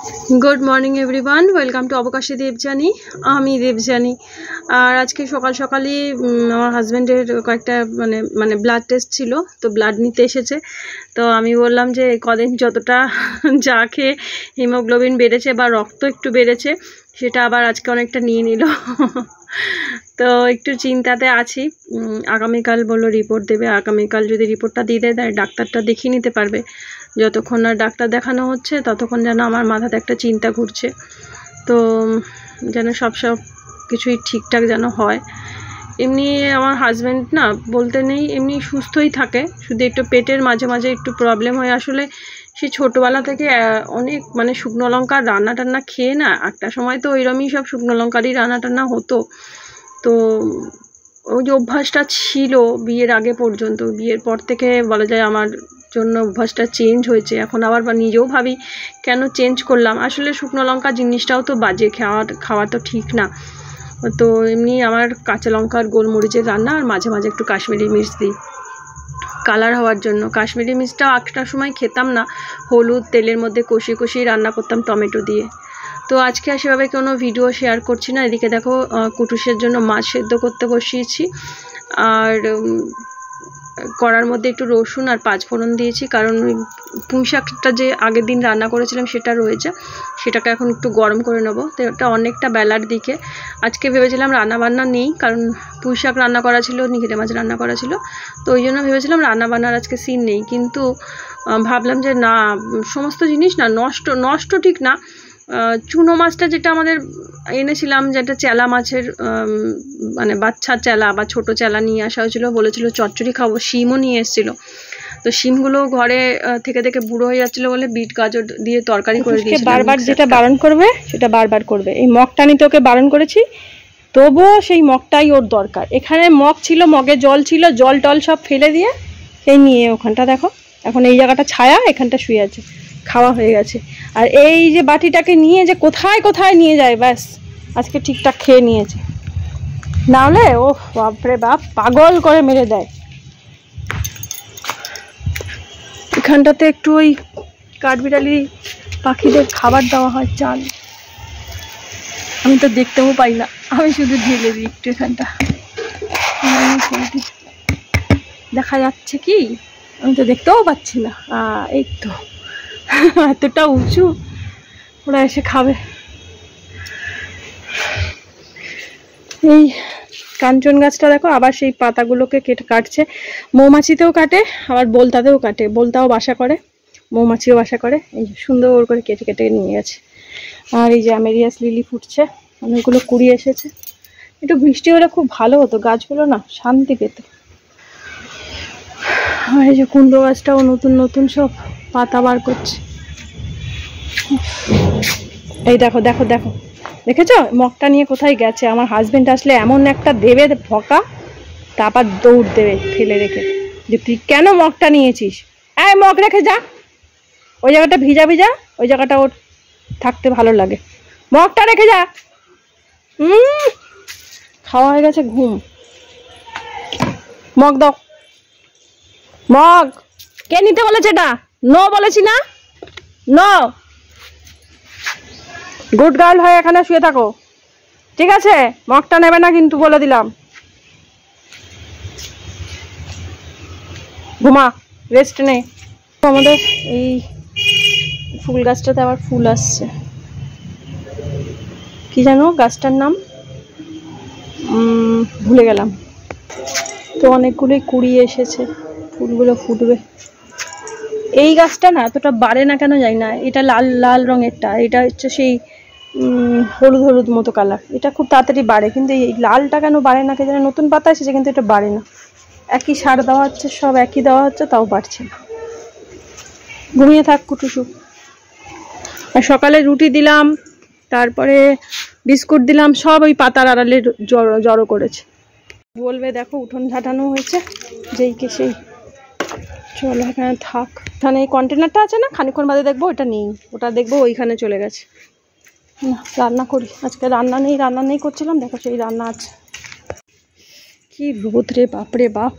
Good morning everyone welcome to Avakashi Devjani आमी देवजानी और आज के सकाल सकाली आमार हाजबैंडेर कयेकटा माने माने ब्लाड टेस्ट छिलो तो ब्लाड निते एसेছে तो आमी बोललाम जे कदिन যতটা যা খেয়ে হিমোগ্লোবিন বেড়েছে বা রক্ত একটু বেড়েছে সেটা আবার আজকে অনেকটা নিয়ে নিল তো একটু চিন্তাতে আছি আগামীকাল বললো রিপোর্ট দেবে আগামীকাল যদি রিপোর্টটা দিয়ে দেয় তাহলে ডাক্তারটা দেখিয়ে নিতে পারবে যতক্ষণ না ডাক্তার দেখানো হচ্ছে ততক্ষণ যেন আমার মাথাতে একটা চিন্তা ঘুরছে তো যেন সব কিছুই ঠিকঠাক যেন হয় এমনি আমার হাজবেন্ড না বলতে নেই এমনি সুস্থই থাকে শুধু একটু পেটের মাঝে মাঝে একটু প্রবলেম হয় আসলে সে ছোটবেলা থেকে অনেক মানে শুকনো লঙ্কার রান্না টান্না খেয়ে না একটা সময় তো ওইরকমই সব শুকনো লঙ্কারই রান্না টান্না হতো তো ওই যে অভ্যাসটা ছিল বিয়ের আগে পর্যন্ত বিয়ের পর থেকে বলা যায় আমার জন্য অভ্যাসটা চেঞ্জ হয়েছে এখন আবার নিজেও ভাবি কেন চেঞ্জ করলাম আসলে শুকনো লঙ্কা জিনিসটাও তো বাজে খাওয়া তো ঠিক না তো এমনি আমার কাঁচা লঙ্কা আর গোলমরিচের রান্না আর মাঝে মাঝে একটু কাশ্মীরি মির্চ দিই কালার হওয়ার জন্য কাশ্মীরি মির্চটাও একটা সময় খেতাম না হলুদ তেলের মধ্যে কষিয়ে কষিয়ে রান্না করতাম টমেটো দিয়ে তো আজকে আর সেভাবে কোনো ভিডিও শেয়ার করছি না এদিকে দেখো কুটুসের জন্য মাছ সেদ্ধ করতে বসিয়েছি আর কড়ার মধ্যে একটু রসুন আর পাঁচফোড়ন দিয়েছি কারণ ওই পুঁই শাকটা যে আগের দিন রান্না করেছিলাম সেটা রয়েছে সেটাকে এখন একটু গরম করে নেব তো এটা অনেকটা বেলার দিকে আজকে ভেবেছিলাম রান্না বান্না নেই কারণ পুঁই শাক রান্না করা ছিল নিগড়ে মাছ রান্না করা ছিল তো ওই জন্য ভেবেছিলাম রান্না বান্নার আজকে সিন নেই কিন্তু ভাবলাম যে না সমস্ত জিনিস না নষ্ট ঠিক না চুনো মাছটা যেটা আমাদের এনেছিলাম যেটা চেলা মাছের মানে বাচ্চা চেলা বা ছোট চেলা নিয়ে আসা হয়েছিল বলেছিল চচ্চড়ি খাবো শিমও নিয়ে এসেছিল তো শিমগুলো ঘরে থেকে থেকে বুড়ো হয়ে যাচ্ছিল বলে বিট গাজর দিয়ে তরকারি করে দিয়েছিলাম বারবার যেটা বারণ করবে সেটা বারবার করবে এই মগটা নিতে ওকে বারণ করেছি তবুও সেই মগটাই ওর দরকার এখানে মগ ছিল মগে জল ছিল জল টল সব ফেলে দিয়ে এই নিয়ে ওখানটা দেখো এখন এই জায়গাটা ছায়া এখানটা শুয়ে আছে খাওয়া হয়ে গেছে আর এই যে বাটিটাকে নিয়ে যে কোথায় কোথায় নিয়ে যায় ব্যাস আজকে ঠিকঠাক খেয়ে নিয়েছে না হলে ও বাপরে বাপ পাগল করে মেরে দেয় এখানটাতে একটু ওই কাঠবিড়ালি পাখিদের খাবার দেওয়া হয় চাল আমি তো দেখতেও পাই না আমি শুধু ঢেলে দিই একটু এখানটা দেখা যাচ্ছে কি আমি তো দেখতেও পাচ্ছি না এই তো এতটা উঁচু ওরা এসে খাবে এই কাঞ্চন গাছটা দেখো আবার সেই পাতাগুলোকে কাটছে মৌমাছিতেও কাটে আবার বোলতাতেও কাটে বোলতাও বাসা করে মৌমাছিও বাসা করে এই সুন্দর করে কেটে কেটে নিয়ে গেছে আর এই যে অ্যামেরিয়াস লিলি ফুটছে অনেকগুলো কুড়ি এসেছে একটু বৃষ্টি হলে খুব ভালো হতো গাছগুলো না শান্তি পেত আর এই যে কুমড়ো গাছটাও নতুন নতুন সব পাতা বার করছে এই দেখো দেখো দেখো দেখেছো মগটা নিয়ে কোথায় গেছে আমার হাজবেন্ড আসলে এমন একটা দেবে ভকা তারপর দৌড় দেবে ফেলে রেখে যে তুই কেন মগটা নিয়েছিস এই মগ রেখে যা ওই জায়গাটা ভিজা ভিজা ওই জায়গাটা ওর থাকতে ভালো লাগে মগটা রেখে যা খাওয়া হয়ে গেছে ঘুম মগ দাও মগ কে নিতে বলেছে এটা নো বলেছি না নো গুড গার্ল হয়ে এখানে শুয়ে থাকো ঠিক আছে মগটা নেবে না কিন্তু বলে দিলাম ঘুমা রেস্ট নেই আমাদের এই ফুল গাছটাতে আবার ফুল আসছে কি জানো গাছটার নাম ভুলে গেলাম তো অনেকগুলোই কুড়ি এসেছে ফুলগুলো ফুটবে এই গাছটা না এতটা বাড়ে না কেন জানি না এটা লাল লাল রঙেরটা এটা হচ্ছে সেই হলুদ হলুদ মতো কালার এটা খুব তাড়াতাড়ি বাড়ে কিন্তু এই লালটা কেন বাড়ে না কে জানে নতুন পাতা এসেছে কিন্তু এটা বাড়ে না একই সার দেওয়া হচ্ছে সব একই দেওয়া হচ্ছে তাও বাড়ছে না ঘুমিয়ে থাক কুটুসু আর সকালে রুটি দিলাম তারপরে বিস্কুট দিলাম সব ওই পাতার আড়ালে জড়ো করেছে বলবে দেখো উঠোন ঝাঁটানো হয়েছে যেই কে সেই চলো এখানে থাক এখানে এই কন্টেনারটা আছে না খানিক্ষণ বাদে দেখবো ওটা নেই ওটা দেখবো ওইখানে চলে গেছে না রান্না করি আজকে রান্না নেই করছিলাম দেখো সেই রান্না আছে কি রোদ রে বাপরে বাপ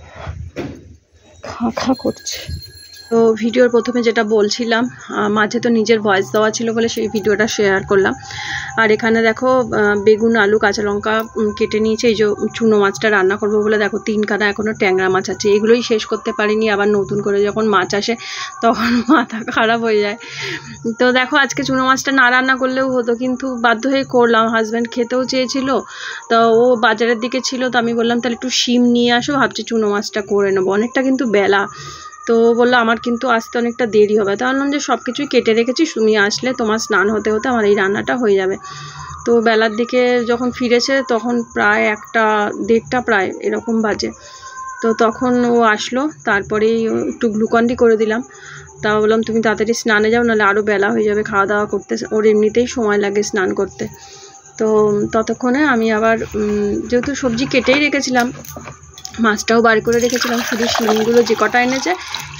খা খা করছে তো ভিডিওর প্রথমে যেটা বলছিলাম, মাঝে তো নিজের ভয়েস দেওয়া ছিল বলে সেই ভিডিওটা শেয়ার করলাম। আর এখানে দেখো বেগুন, আলু, কাঁচা লঙ্কা কেটে নিয়েছে। এই যে চুনো মাছটা রান্না করবো বলে দেখো 3খানা এখনও ট্যাংরা মাছ আছে, এগুলোই শেষ করতে পারিনি। আবার নতুন করে যখন মাছ আসে তখন মাথা খারাপ হয়ে যায়। তো দেখো আজকে চুনো মাছটা না রান্না করলেও হতো, কিন্তু বাধ্য হয়ে করলাম। হাজব্যান্ড খেতেও চেয়েছিল, তো ও বাজারের দিকে ছিল, তো আমি বললাম তাহলে একটু শিম নিয়ে আসো, ভাবছি চুনো মাছটা করে নেবো। অনেকটা কিন্তু বেলা, তো বললো আমার কিন্তু আসতে অনেকটা দেরি হবে। তো বললাম যে সব কিছুই কেটে রেখেছি, তুমি আসলে তোমার স্নান হতে হতে আমার এই রান্নাটা হয়ে যাবে। তো বেলার দিকে যখন ফিরেছে তখন প্রায় 1টা 1:30 প্রায় এরকম বাজে। তো তখন ও আসলো, তারপরেই একটু গ্লুকন্ডি করে দিলাম। তা বললাম তুমি তাড়াতাড়ি স্নানে যাও, নাহলে আরও বেলা হয়ে যাবে খাওয়া দাওয়া করতে, ওর এমনিতেই সময় লাগে স্নান করতে। তো ততক্ষণে আমি আবার যেহেতু সবজি কেটেই রেখেছিলাম, মাছটাও বার করে রেখেছিলাম, শুধু শিমগুলো যে কটা এনেছে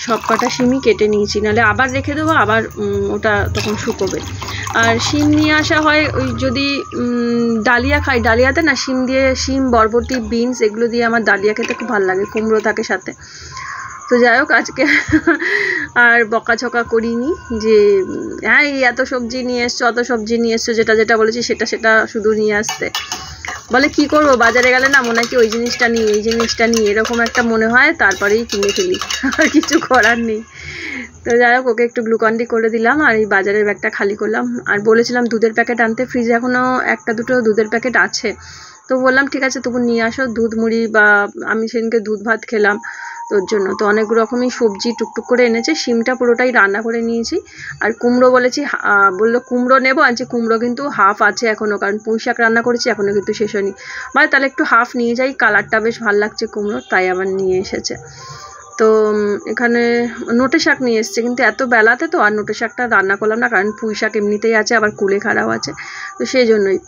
সব কটা শিমই কেটে নিয়েছি, নাহলে আবার রেখে দেবো, আবার ওটা তখন শুকোবে। আর শিম নিয়ে আসা হয় ওই যদি ডালিয়া খাই, ডালিয়াতে না শিম দিয়ে, শিম, বরবটি, বিনস এগুলো দিয়ে আমার ডালিয়া খেতে খুব ভালো লাগে, কুমড়ো থাকে সাথে। তো যাই হোক আজকে আর বকাঝকা করিনি যে হ্যাঁ এই এত সবজি নিয়ে এসছো, অত সবজি নিয়ে এসছো, যেটা যেটা বলেছি সেটা শুধু নিয়ে আসতে। বলে কি করবো, বাজারে গেলে না মনে হয় কি ওই জিনিসটা নিই, এই জিনিসটা নিই, এরকম একটা মনে হয়, তারপরেই কিনে ফেলি, আর কিছু করার নেই। তো যাই হোক ওকে একটু গ্লুকন্ডি করে দিলাম, আর এই বাজারের ব্যাগটা খালি করলাম। আর বলেছিলাম দুধের প্যাকেট আনতে, ফ্রিজে এখনও 1-2 দুধের প্যাকেট আছে। তো বললাম ঠিক আছে তবু নিয়ে আসো দুধ মুড়ি, বা আমি সেদিনকে দুধ ভাত খেলাম তোর জন্য। তো অনেক রকমই সবজি টুকটুক করে এনেছে, শিমটা পুরোটাই রান্না করে নিয়েছি। আর কুমড়ো বলেছি, বললো কুমড়ো নেবো, আনছি কুমড়ো কিন্তু হাফ আছে এখনও, কারণ পুঁই শাক রান্না করেছি এখনও কিন্তু শেষ হয়নি। মানে তাহলে একটু হাফ নিয়ে যাই, কালারটা বেশ ভালো লাগছে কুমড়ো, তাই আবার নিয়ে এসেছে। তো এখানে নোটে শাক নিয়ে এসছে, কিন্তু এত বেলাতে তো আর নোটে শাকটা রান্না করলাম না, কারণ পুঁই শাক এমনিতেই আছে, আবার কুলেখাড়াও আছে, তো সেই জন্যই।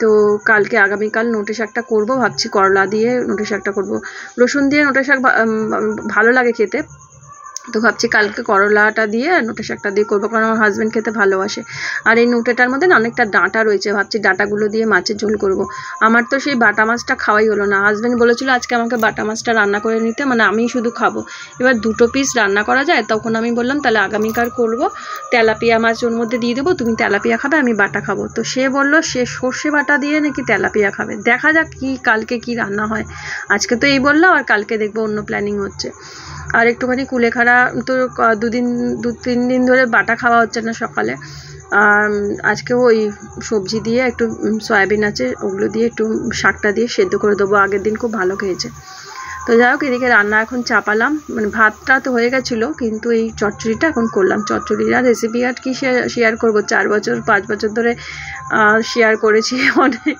তো কালকে আগামীকাল নোটে শাকটা করবো ভাবছি, করলা দিয়ে নোটে শাকটা করবো। রসুন দিয়ে নোটে শাক ভালো লাগে খেতে, তো ভাবছি কালকে করলাটা দিয়ে নোটে শাকটা দিয়ে করবো, কারণ আমার হাজব্যান্ড খেতে ভালোবাসে। আর এই নোটেটার মধ্যে না অনেকটা ডাঁটা রয়েছে, ভাবছি ডাঁটাগুলো দিয়ে মাছের ঝোল করব। আমার তো সেই বাটা মাছটা খাওয়াই হলো না, হাজব্যান্ড বলেছিল আজকে আমাকে বাটা মাছটা রান্না করে নিতে, মানে আমি শুধু খাবো। এবার 2 পিস রান্না করা যায়, তখন আমি বললাম তাহলে আগামীকাল করবো, তেলাপিয়া মাছ ওর মধ্যে দিয়ে দেবো, তুমি তেলাপিয়া খাবে, আমি বাটা খাবো। তো সে বললো সে সর্ষে বাটা দিয়ে নাকি তেলাপিয়া খাবে, দেখা যাক কি কালকে কি রান্না হয়। আজকে তো এই বললো, আর কালকে দেখবো অন্য প্ল্যানিং হচ্ছে। আর একটুখানি কুলেখাড়া তো 2-3 দিন ধরে বাটা খাওয়া হচ্ছে না সকালে, আর আজকেও ওই সবজি দিয়ে একটু সয়াবিন আছে ওগুলো দিয়ে একটু শাকটা দিয়ে সেদ্ধ করে দেবো, আগের দিন খুব ভালো খেয়েছে। তো যাই হোক এদিকে রান্না এখন চাপালাম, মানে ভাতটা তো হয়ে গেছিলো, কিন্তু এই চচ্চড়িটা এখন করলাম। চচ্চড়ির আর রেসিপি আর কি শেয়ার করবো, 4-5 বছর ধরে শেয়ার করেছি অনেক।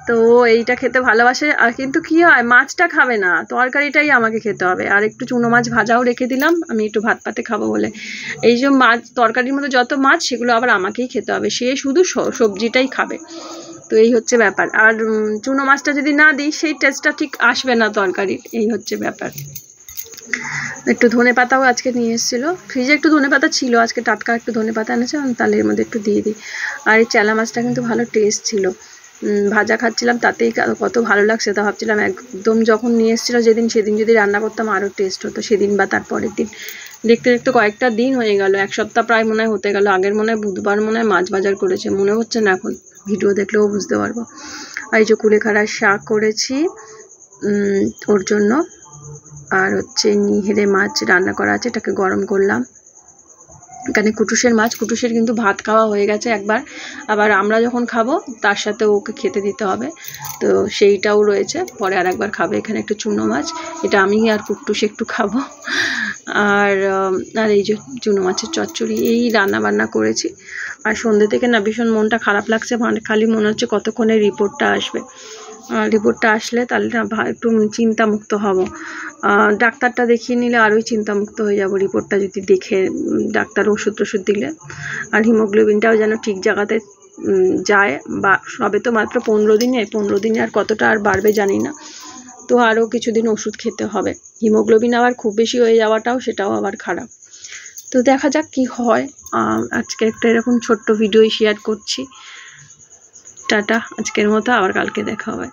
তো এইটা খেতে ভালোবাসে, আর কিন্তু কি হয় মাছটা খাবে না, তরকারিটাই আমাকে খেতে হবে। আর একটু চুনো মাছ ভাজাও রেখে দিলাম, আমি একটু ভাত পাতে খাবো বলে। এই যে মাছ তরকারির মধ্যে যত মাছ সেগুলো আবার আমাকেই খেতে হবে, সে শুধু সবজিটাই খাবে। তো এই হচ্ছে ব্যাপার। আর চুনো মাছটা যদি না দিই সেই টেস্টটা ঠিক আসবে না তরকারির, এই হচ্ছে ব্যাপার। একটু ধনেপাতাও আজকে নিয়ে এসেছিলো, ফ্রিজে একটু ধনেপাতা ছিল, আজকে টাটকা একটু ধনেপাতা এনেছে, তাহলে এর মধ্যে একটু দিয়ে দিই। আর এই চেলা মাছটা কিন্তু ভালো টেস্ট ছিল, ভাজা খাচ্ছিলাম তাতেই কত ভালো লাগছে। তা ভাবছিলাম একদম যখন নিয়ে এসেছিলো সেদিন যদি রান্না করতাম আরও টেস্ট হতো, সেদিন বা তার পরের দিন। দেখতে দেখতে কয়েকটা দিন হয়ে গেল, 1 সপ্তাহ প্রায় মনে হয় হতে গেল। আগের মনে হয় বুধবার মনে হয় মাছ বাজার করেছে, মনে হচ্ছে না, এখন ভিডিও দেখলেও বুঝতে পারবো। আর এই যে কুলেখাড়ার শাক করেছি ওর জন্য, আর হচ্ছে নিহেরে মাছ রান্না করা আছে, এটাকে গরম করলাম। এখানে কুটুসের মাছ, কুটুসের কিন্তু ভাত খাওয়া হয়ে গেছে একবার, আবার আমরা যখন খাবো তার সাথে ওকে খেতে দিতে হবে, তো সেইটাও রয়েছে, পরে আর একবার খাবে। এখানে একটু চুনো মাছ, এটা আমি আর কুটুস একটু খাবো। আর এই যে চুনো মাছের চচ্চড়ি, এই রান্না বান্না করেছি। আর সন্ধ্যে থেকে না ভীষণ মনটা খারাপ লাগছে, খালি মনে হচ্ছে কতক্ষণে রিপোর্টটা আসবে। রিপোর্টটা আসলে তাহলে না একটু চিন্তামুক্ত হব, ডাক্তারটা দেখিয়ে নিলে আরোই চিন্তামুক্ত হয়ে যাব, রিপোর্টটা যদি দেখে ডাক্তার ওষুধ দিলে। আর হিমোগ্লোবিনটাও যেন ঠিক জায়গাতে যায়, বা সবে তো মাত্র 15 দিনে আর কতটা আর বাড়বে জানি না, তো আরও কিছুদিন ওষুধ খেতে হবে। হিমোগ্লোবিন আবার খুব বেশি হয়ে যাওয়াটাও সেটাও আবার খারাপ। তো দেখা যাক কি হয়। আজকে একটা এরকম ছোট্ট ভিডিও শেয়ার করছি। টাটা, আজকের মতো, আবার কালকে দেখা হবে।